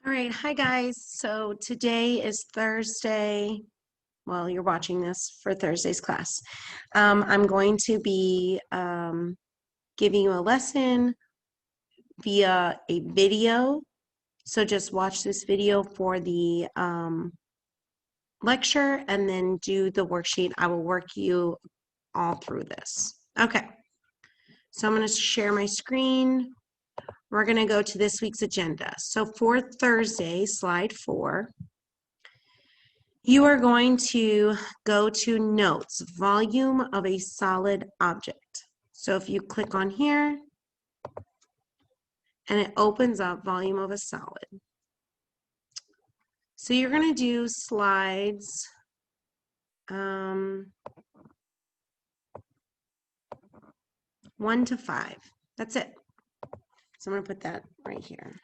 All right, hi guys. So today is Thursday. Well, you're watching this for Thursday's class. I'm going to be giving you a lesson via a video. So just watch this video for the lecture and then do the worksheet. I will work you all through this. Okay, so I'm going to share my screen. We're going to go to this week's agenda. So for Thursday, slide 4. You are going to go to notes, volume of a solid object. So if you click on here, and it opens up volume of a solid. So you're going to do slides 1 to 5. That's it. So I'm going to put that right here.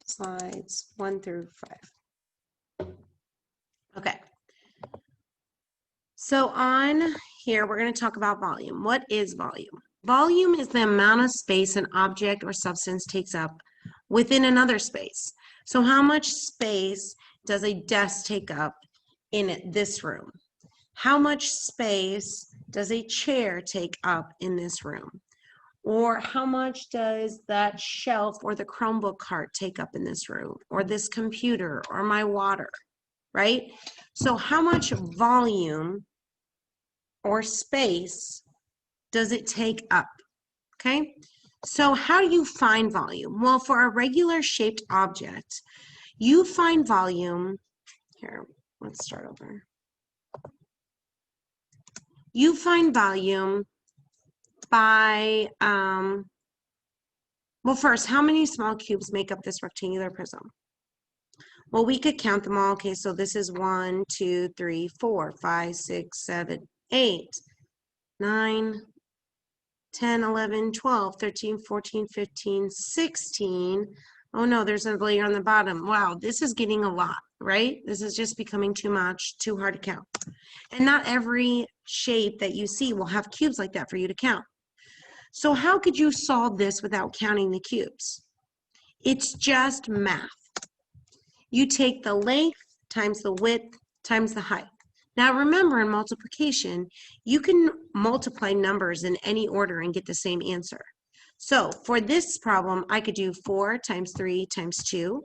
Slides 1 through 5. Okay. So on here, we're going to talk about volume. What is volume? Volume is the amount of space an object or substance takes up within another space. So how much space does a desk take up in this room? How much space does a chair take up in this room? Or how much does that shelf or the Chromebook cart take up in this room? Or this computer or my water, right? So how much volume or space does it take up? Okay, so how do you find volume? Well, for a regular shaped object, you find volume, here, let's start over. You find volume by, well, first, how many small cubes make up this rectangular prism? Well, we could count them all. Okay, so this is 1, 2, 3, 4, 5, 6, 7, 8, 9, 10, 11, 12, 13, 14, 15, 16. Oh no, there's a layer on the bottom. Wow, this is getting a lot, right? This is just becoming too much, too hard to count. And not every shape that you see will have cubes like that for you to count. So how could you solve this without counting the cubes? It's just math. You take the length times the width times the height. Now remember, in multiplication, you can multiply numbers in any order and get the same answer. So for this problem, I could do 4 times 3 times 2,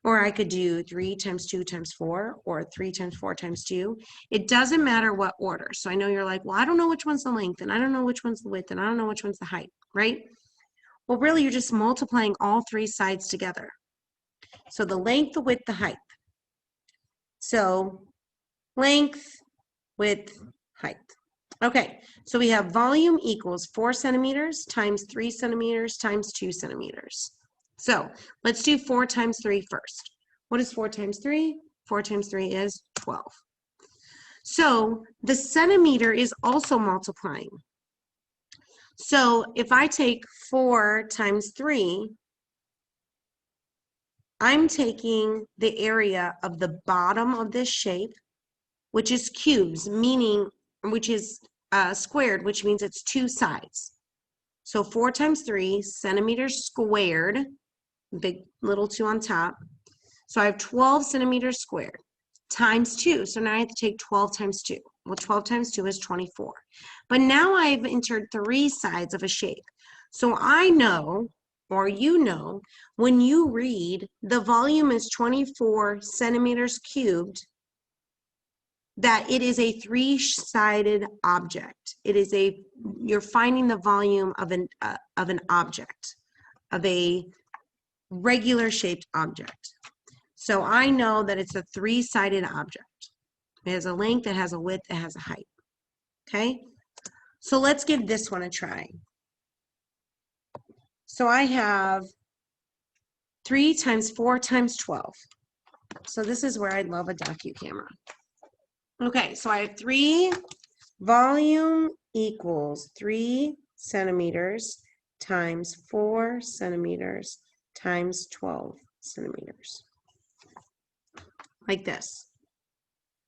or I could do 3 times 2 times 4, or 3 times 4 times 2. It doesn't matter what order. So I know you're like, well, I don't know which one's the length, and I don't know which one's the width, and I don't know which one's the height, right? Well, really, you're just multiplying all 3 sides together. So the length, the width, the height. So length, width, height. Okay, so we have volume equals 4 centimeters times 3 centimeters times 2 centimeters. So let's do 4 times 3 first. What is 4 times 3? 4 times 3 is 12. So the centimeter is also multiplying. So if I take 4 times 3, I'm taking the area of the bottom of this shape, which is cubes, meaning, which is squared, which means it's 2 sides. So 4 times 3 centimeters squared, big little 2 on top. So I have 12 centimeters squared times 2. So now I have to take 12 times 2. Well, 12 times 2 is 24. But now I've entered 3 sides of a shape. So I know, or you know, when you read the volume is 24 centimeters cubed, that it is a 3-sided object. It is you're finding the volume of an object, of a regular shaped object. So I know that it's a 3-sided object. It has a length, it has a width, it has a height. Okay, so let's give this one a try. So I have 3 times 4 times 12. So this is where I'd love a docu-camera. Okay, so I have 3, volume equals 3 centimeters times 4 centimeters times 12 centimeters. Like this.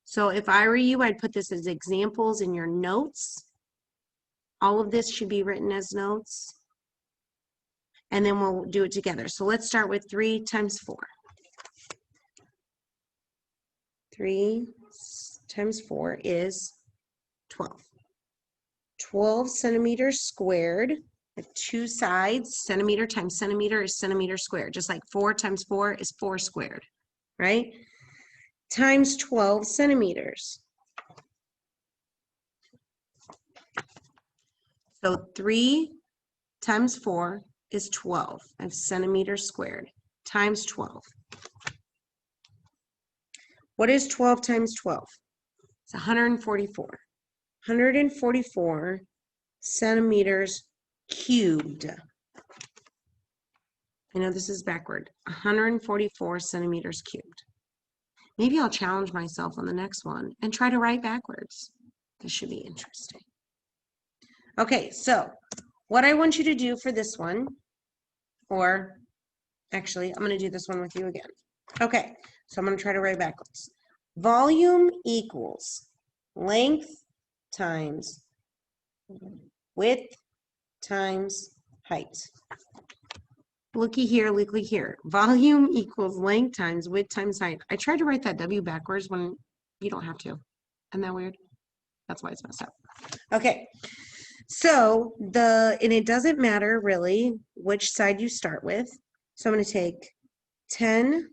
So if I were you, I'd put this as examples in your notes. All of this should be written as notes. and then we'll do it together. So let's start with 3 times 4. 3 times 4 is 12. 12 centimeters squared. Have 2 sides. Centimeter times centimeter is centimeter squared. Just like 4 times 4 is 4 squared, right? Times 12 centimeters. So 3 times 4 is 12 of centimeters squared times 12. What is 12 times 12? It's 144. 144 centimeters cubed. I know this is backward. 144 centimeters cubed. Maybe I'll challenge myself on the next one and try to write backwards. This should be interesting. Okay, so what I want you to do for this one, or actually, I'm going to do this one with you again. Okay, so I'm going to try to write backwards. Volume equals length times width times height. Looky here, looky here. Volume equals length times width times height. I tried to write that W backwards when you don't have to. Isn't that weird? That's why it's messed up. Okay, so and it doesn't matter really which side you start with. So I'm going to take 10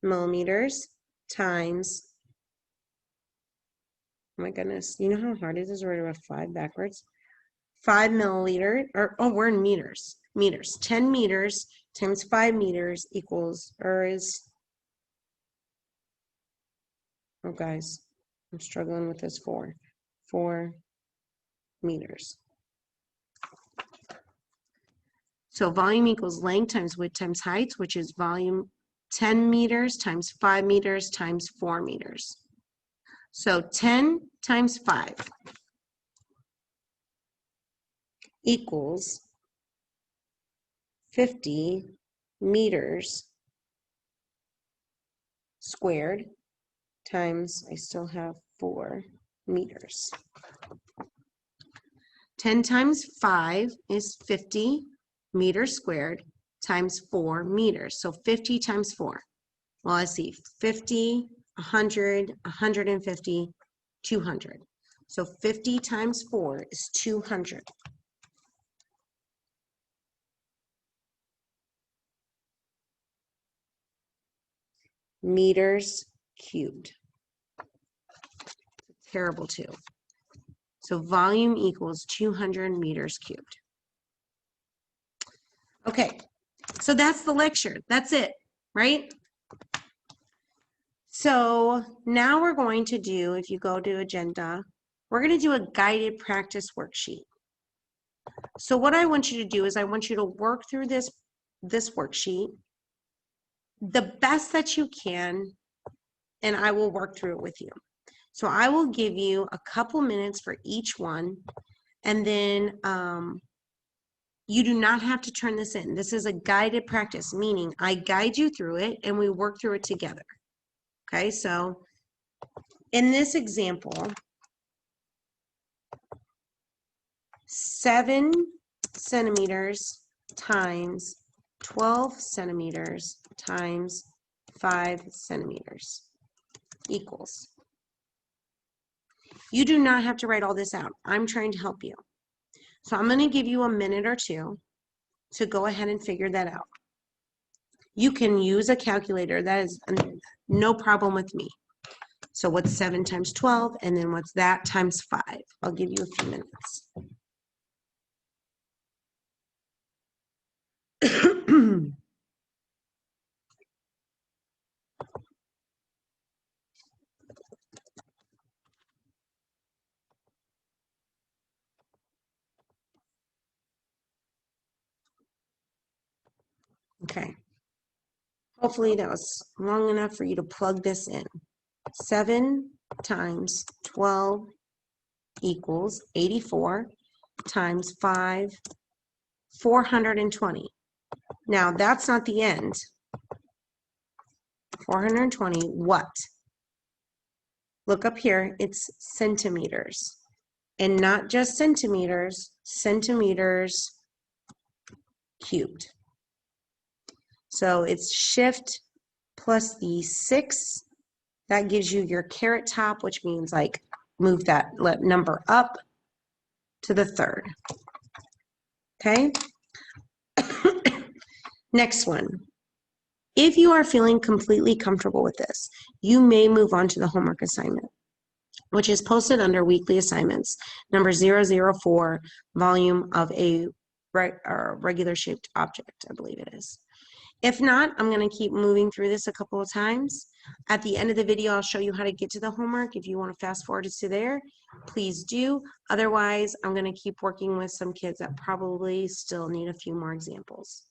millimeters times, oh my goodness, you know how hard it is to write 5 backwards? 5 milliliter, or oh, we're in meters. Meters. 10 meters times 5 meters equals, or is, oh guys, I'm struggling with this 4 meters. So volume equals length times width times height, which is volume 10 meters times 5 meters times 4 meters. So 10 times 5 equals 50 meters squared times, I still have 4 meters. 10 times 5 is 50 meters squared times 4 meters. So 50 times 4. Well, I see 50, 100, 150, 200. So 50 times 4 is 200. Meters cubed. Terrible too. So volume equals 200 meters cubed. Okay, so that's the lecture. That's it, right? So now we're going to do, if you go to agenda, we're going to do a guided practice worksheet. So what I want you to do is I want you to work through this worksheet the best that you can, and I will work through it with you. So I will give you a couple minutes for each one, and then you do not have to turn this in. This is a guided practice, meaning I guide you through it and we work through it together. Okay, so in this example, 7 centimeters times 12 centimeters times 5 centimeters equals. You do not have to write all this out. I'm trying to help you. So I'm going to give you a minute or two to go ahead and figure that out. You can use a calculator. That is no problem with me. So what's 7 times 12? And then what's that times 5? I'll give you a few minutes. Okay. Hopefully that was long enough for you to plug this in. 7 times 12 equals 84 times 5, 420. Now that's not the end. 420, what? Look up here, it's centimeters. And not just centimeters, centimeters cubed. So it's shift plus the 6. That gives you your caret top, which means like move that number up to the 3rd. Okay? Next one. If you are feeling completely comfortable with this, you may move on to the homework assignment, which is posted under weekly assignments, number 004, volume of a regular shaped object, I believe it is. If not, I'm going to keep moving through this a couple of times. At the end of the video, I'll show you how to get to the homework. If you want to fast forward to there, please do. Otherwise, I'm going to keep working with some kids that probably still need a few more examples.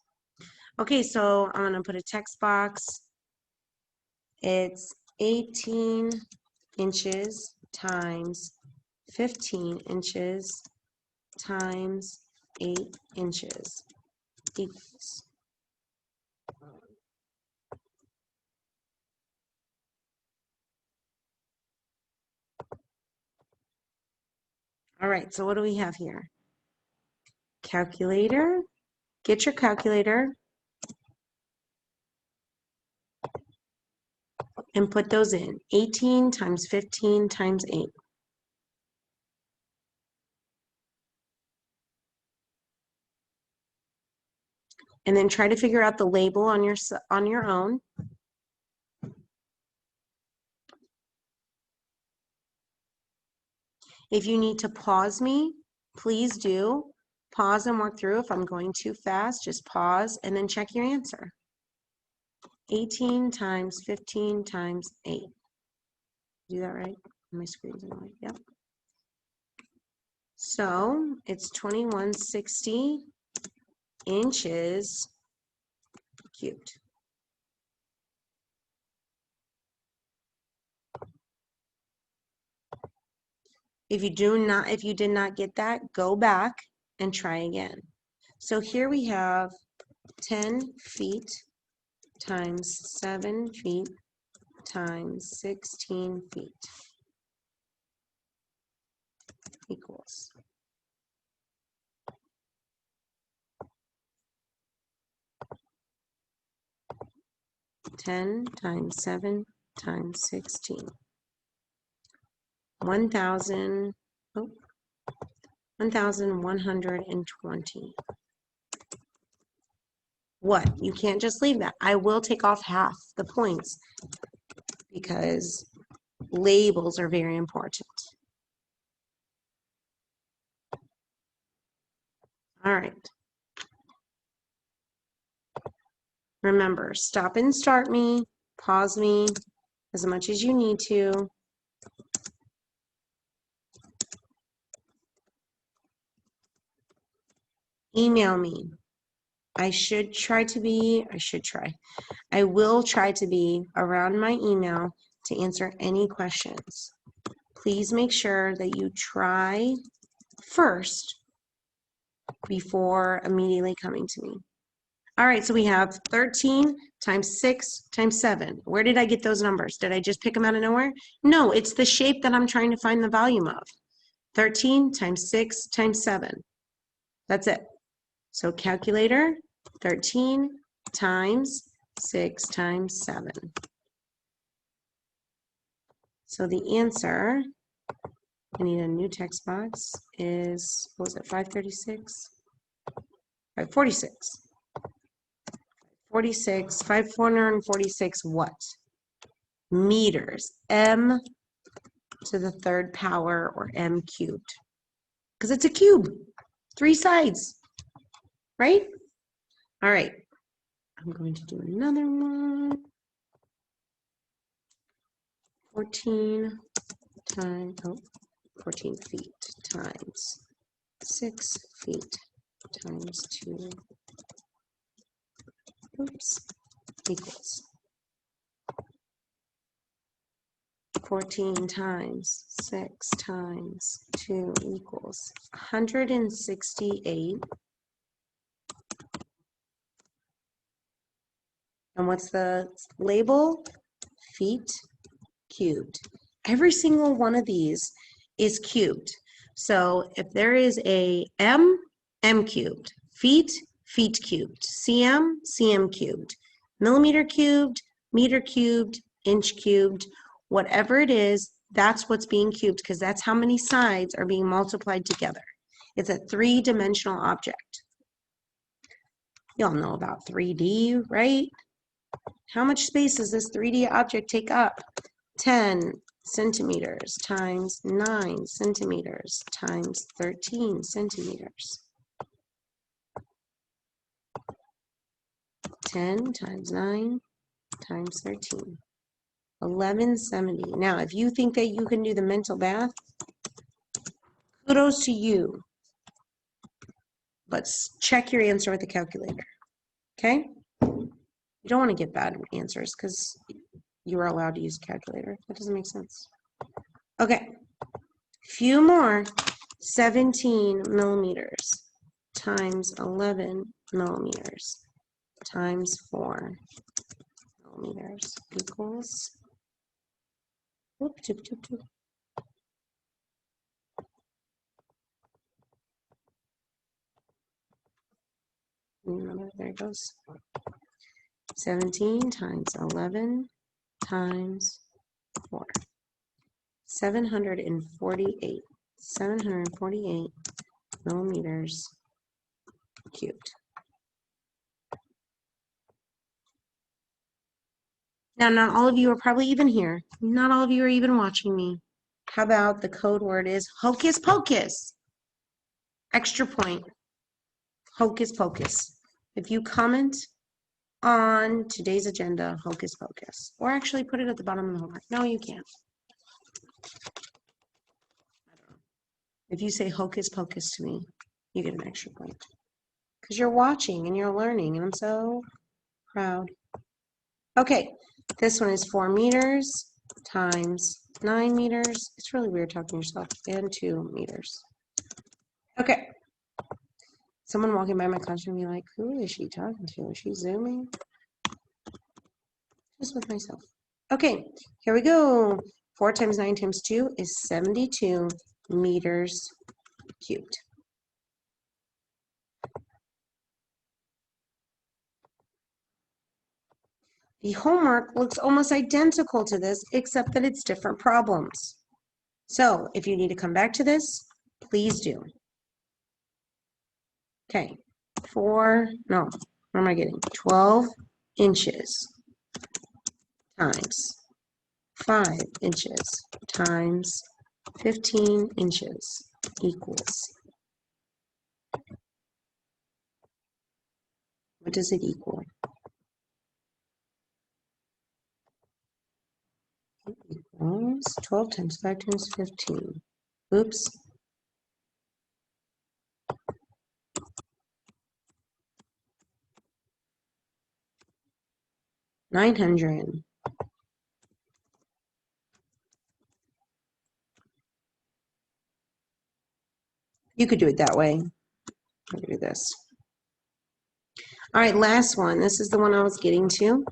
Okay, so I'm going to put a text box. It's 18 inches times 15 inches times 8 inches equals. All right, so what do we have here? Calculator. Get your calculator and put those in. 18 times 15 times 8. And then try to figure out the label on your own. If you need to pause me, please do. Pause and work through. If I'm going too fast, just pause and then check your answer. 18 times 15 times 8. Do that right? My screen's annoying. Yep. So it's 2160 inches cubed. If you did not get that, go back and try again. So here we have 10 feet times 7 feet times 16 feet equals. Ten times 7 times 16. 1,120. What? You can't just leave that. I will take off half the points because labels are very important. All right. Remember, stop and start me, pause me as much as you need to. Email me. I will try to be around my email to answer any questions. Please make sure that you try first before immediately coming to me. All right, so we have 13 times 6 times 7. Where did I get those numbers? Did I just pick them out of nowhere? No, it's the shape that I'm trying to find the volume of. 13 times 6 times 7. That's it. So calculator, 13 times 6 times 7. So the answer, I need a new text box, is, what was it, 536? 546. 546 what? Meters. M to the 3rd power, or m cubed. Because it's a cube. 3 sides. Right? All right. I'm going to do another one. 14 feet times 6 feet times 2. Oops. Equals 14 times 6 times 2 equals 168. And what's the label? Feet cubed. Every single one of these is cubed. So if there is a m cubed, feet feet cubed. cm cubed. Millimeter cubed, meter cubed, inch cubed, whatever it is, that's what's being cubed because that's how many sides are being multiplied together. It's a three-dimensional object. You all know about 3D, right? How much space does this 3D object take up? 10 centimeters times 9 centimeters times 13 centimeters. 10 times 9 times 13. 1170. Now, if you think that you can do the mental math, kudos to you. But check your answer with a calculator. Okay? You don't want to get bad answers because you are allowed to use a calculator. That doesn't make sense. Okay. Few more. 17 millimeters times 11 millimeters times 4 millimeters equals, whoop, toop, toop, toop. Remember, there it goes. 17 times 11 times 4. 748. 748 millimeters cubed. Now, not all of you are probably even here. Not all of you are even watching me. How about the code word is hocus pocus? Extra point. Hocus pocus. If you comment on today's agenda, hocus pocus. Or actually put it at the bottom of the homework. No, you can't. I don't know. If you say hocus pocus to me, you get an extra point. Because you're watching and you're learning, and I'm so proud. Okay, this one is 4 meters times 9 meters. It's really weird talking to yourself. And 2 meters. Okay. Someone walking by my classroom will be like, who is she talking to? Is she zooming? Just with myself. Okay, here we go. 4 times 9 times 2 is 72 meters cubed. The homework looks almost identical to this, except that it's different problems. So if you need to come back to this, please do. Okay, what am I getting? 12 inches times 5 inches times 15 inches equals. What does it equal? It equals 12 times 5 times 15. Oops. $900. You could do it that way. I could do this. All right, last one. This is the one I was getting to.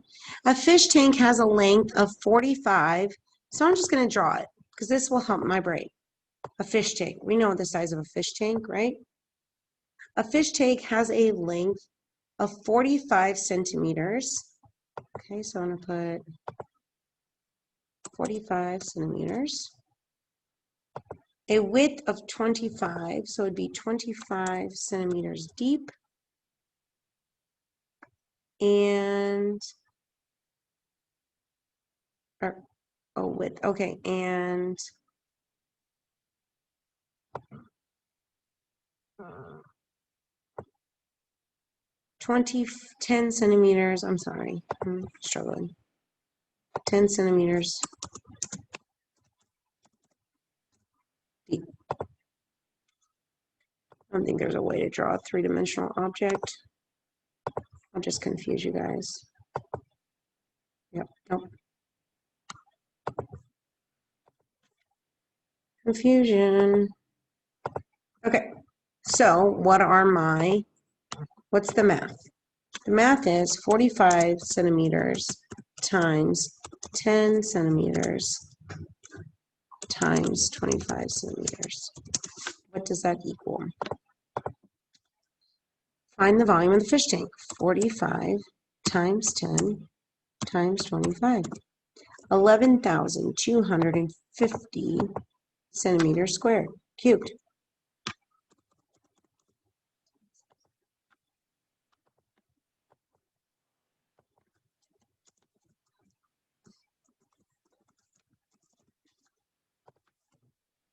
A fish tank has a length of 45. So I'm just going to draw it because this will help my brain. A fish tank. We know the size of a fish tank, right? A fish tank has a length of 45 centimeters. Okay, so I'm going to put 45 centimeters. A width of 25, so it'd be 25 centimeters deep. And, width, okay, and 10 centimeters, I'm sorry, I'm struggling. 10 centimeters deep. I don't think there's a way to draw a three-dimensional object. I'll just confuse you guys. Yep, nope. Confusion. Okay, so what's the math? The math is 45 centimeters times 10 centimeters times 25 centimeters. What does that equal? Find the volume of the fish tank. 45 times 10 times 25. 11,250 centimeters squared, cubed.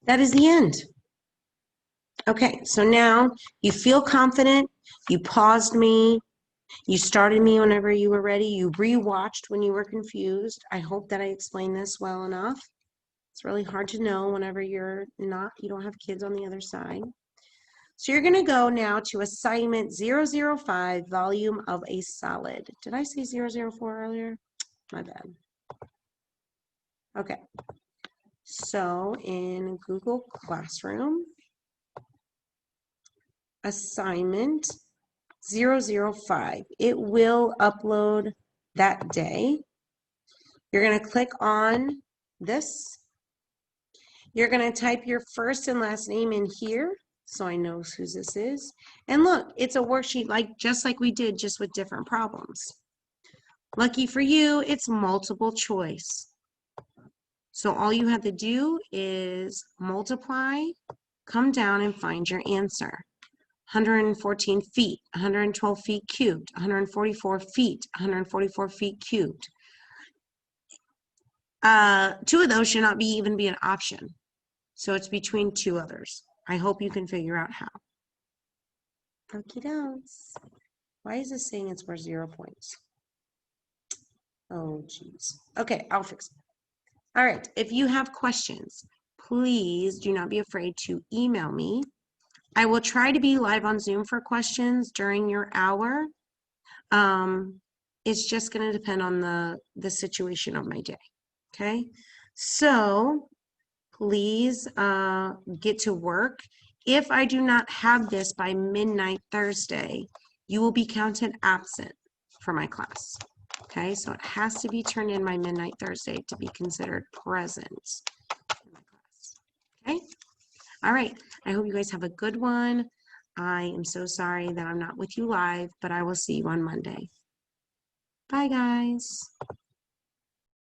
That is the end. Okay, so now you feel confident, you paused me, you started me whenever you were ready, you rewatched when you were confused. I hope that I explained this well enough. It's really hard to know whenever you don't have kids on the other side. So you're gonna go now to assignment 005, volume of a solid. Did I say 004 earlier? My bad. Okay, so in Google Classroom, assignment 005, it will upload that day. You're going to click on this. You're going to type your first and last name in here so I know who this is. And look, it's a worksheet just like we did, just with different problems. Lucky for you, it's multiple choice. So all you have to do is multiply, come down and find your answer. 114 feet, 112 feet cubed, 144 feet, 144 feet cubed. Two of those should not even be an option. So it's between two others. I hope you can figure out how. Okie dokes. Why is this saying it's worth 0 points? Oh, geez. Okay, I'll fix it. All right, if you have questions, please do not be afraid to email me. I will try to be live on Zoom for questions during your hour. It's just going to depend on the situation of my day. Okay, so please get to work. If I do not have this by midnight Thursday, you will be counted absent for my class. Okay, so it has to be turned in by midnight Thursday to be considered present in my class. Okay, all right. I hope you guys have a good one. I am so sorry that I'm not with you live, but I will see you on Monday. Bye, guys.